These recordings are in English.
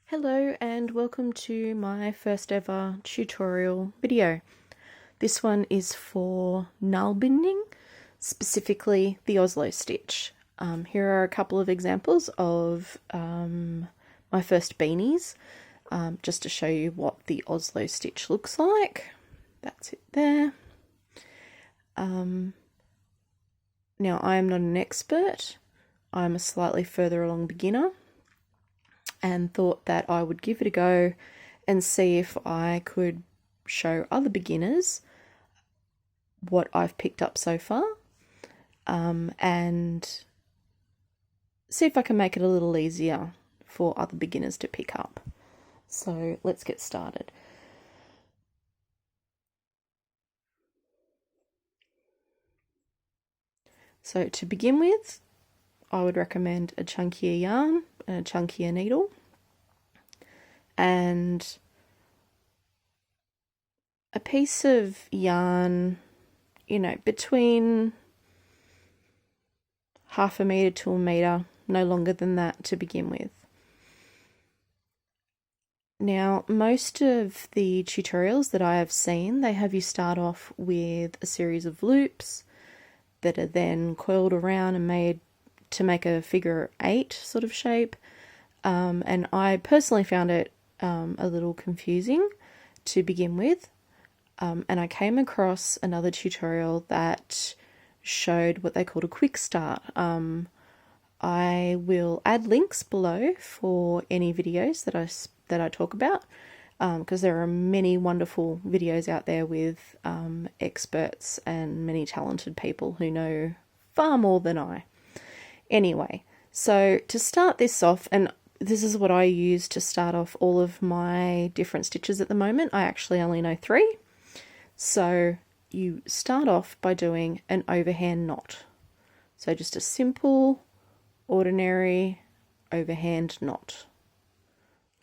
Hello and welcome to my first ever tutorial video. This one is for Nälbinding, specifically the Oslo Stitch. Here are a couple of examples of my first beanies, just to show you what the Oslo Stitch looks like. That's it there. Now I am not an expert, I'm a slightly further along beginner, and thought that I would give it a go and see if I could show other beginners what I've picked up so far, and see if I can make it a little easier for other beginners to pick up. So let's get started. So to begin with, I would recommend a chunkier yarn and a chunkier needle, and a piece of yarn, between 1/2 metre to 1 metre, no longer than that to begin with. Now, most of the tutorials that I have seen, they have you start off with a series of loops that are then coiled around and made to make a figure 8 sort of shape. And I personally found it a little confusing to begin with. And I came across another tutorial that showed what they called a quick start. I will add links below for any videos that I talk about, because there are many wonderful videos out there with experts and many talented people who know far more than I. Anyway, so to start this off, and this is what I use to start off all of my different stitches at the moment. I actually only know 3. So you start off by doing an overhand knot. So just a simple, ordinary overhand knot.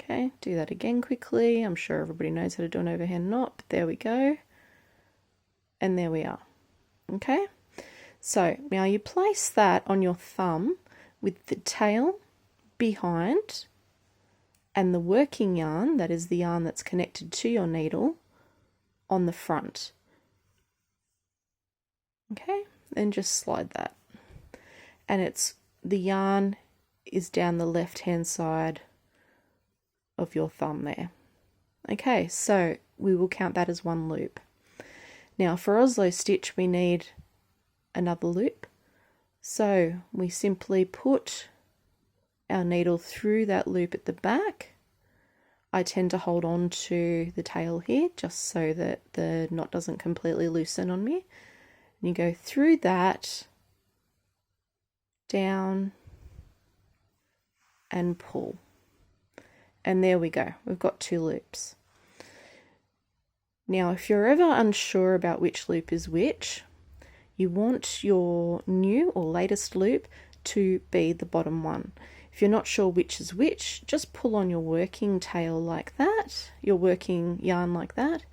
Okay, do that again quickly. I'm sure everybody knows how to do an overhand knot, but there we go. And there we are. Okay, so now you place that on your thumb with the tail behind and the working yarn, that is the yarn that's connected to your needle, on the front. Okay, then just slide that. And the yarn is down the left hand side of your thumb there. Okay, so we will count that as 1 loop. Now for Oslo Stitch we need another loop. So we simply put our needle through that loop at the back. I tend to hold on to the tail here just so that the knot doesn't completely loosen on me. And you go through that, down, and pull. And there we go, we've got 2 loops. Now if you're ever unsure about which loop is which, you want your new or latest loop to be the bottom one. If you're not sure which is which, just pull on your working tail like that, your working yarn like that,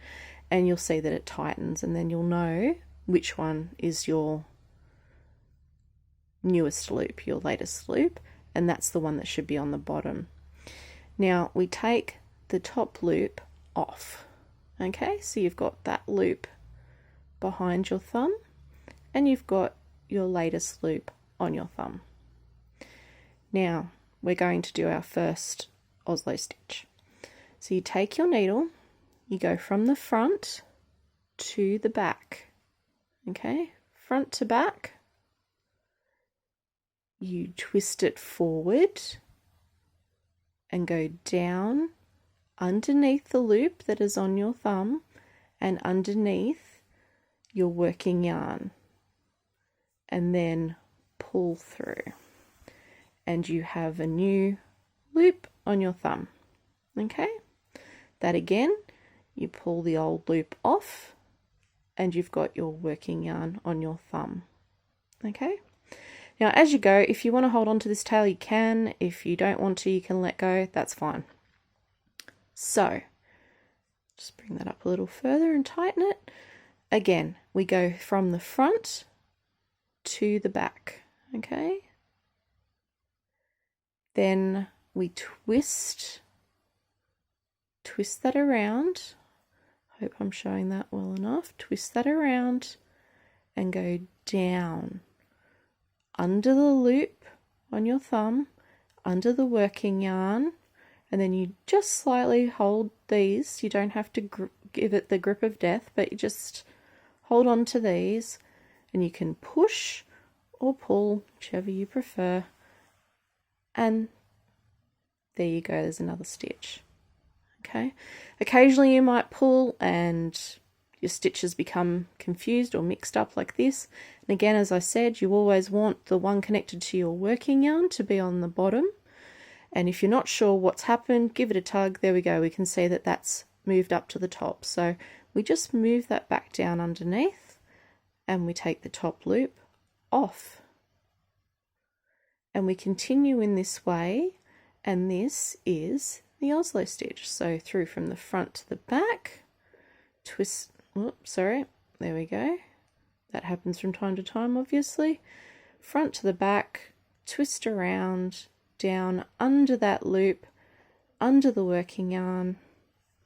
and you'll see that it tightens, and then you'll know which one is your newest loop, your latest loop, and that's the one that should be on the bottom. Now we take the top loop off. Okay, so you've got that loop behind your thumb, and you've got your latest loop on your thumb. Now we're going to do our first Oslo Stitch. So you take your needle, you go from the front to the back. Okay, front to back. You twist it forward and go down underneath the loop that is on your thumb and underneath your working yarn, and then pull through, and you have a new loop on your thumb. Okay, that again, you pull the old loop off and you've got your working yarn on your thumb. Okay, now as you go, if you want to hold on to this tail you can, if you don't want to you can let go, that's fine. So just bring that up a little further and tighten it. Again, we go from the front to the back. Okay, then we twist twist that around. Hope I'm showing that well enough. Twist that around and go down under the loop on your thumb, under the working yarn, and then you just slightly hold these. You don't have to give it the grip of death, but you just hold on to these, and you can push or pull, whichever you prefer, and there you go, there's another stitch. Okay, occasionally you might pull and your stitches become confused or mixed up like this. And again, as I said, you always want the one connected to your working yarn to be on the bottom. And if you're not sure what's happened, give it a tug. There we go. We can see that that's moved up to the top. So we just move that back down underneath and we take the top loop off. And we continue in this way, and this is the Oslo stitch. So through from the front to the back, twist, there we go. That happens from time to time, obviously. Front to the back, twist around, down under that loop, under the working yarn,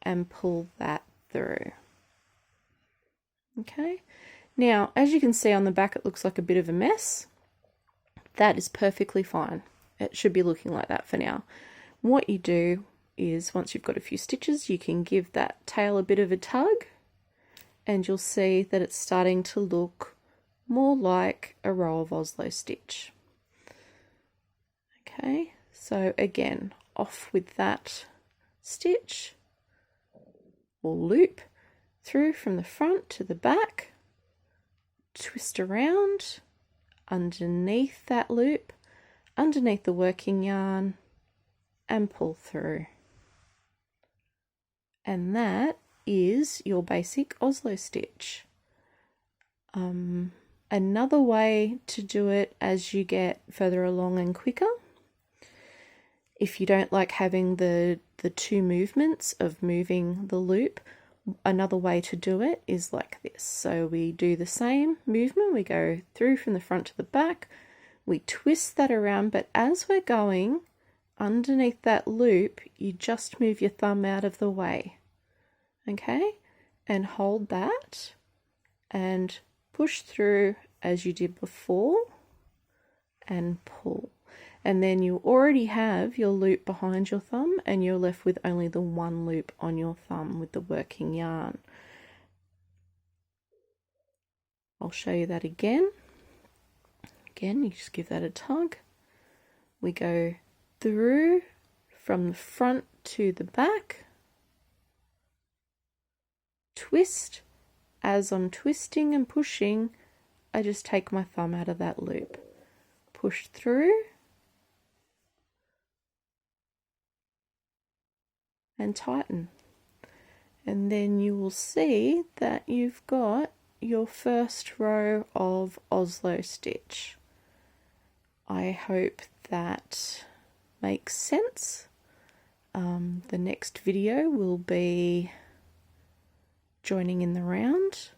and pull that through. Okay, now as you can see on the back, it looks like a bit of a mess. That is perfectly fine. It should be looking like that for now. What you do is, once you've got a few stitches, you can give that tail a bit of a tug, and you'll see that it's starting to look more like a row of Oslo stitch. Okay, so again, off with that stitch or loop through from the front to the back, twist around underneath that loop, underneath the working yarn, and pull through. And that is your basic Oslo stitch. Another way to do it as you get further along and quicker, if you don't like having the two movements of moving the loop, another way to do it is like this. So we do the same movement, we go through from the front to the back, we twist that around, but as we're going underneath that loop, you just move your thumb out of the way. Okay, and hold that and push through as you did before and pull. And then you already have your loop behind your thumb and you're left with only the one loop on your thumb with the working yarn. I'll show you that again. Again, you just give that a tug. We go through from the front to the back. Twist. As I'm twisting and pushing, I just take my thumb out of that loop. Push through. And tighten. And then you will see that you've got your first row of Oslo stitch. I hope that makes sense. The next video will be joining in the round.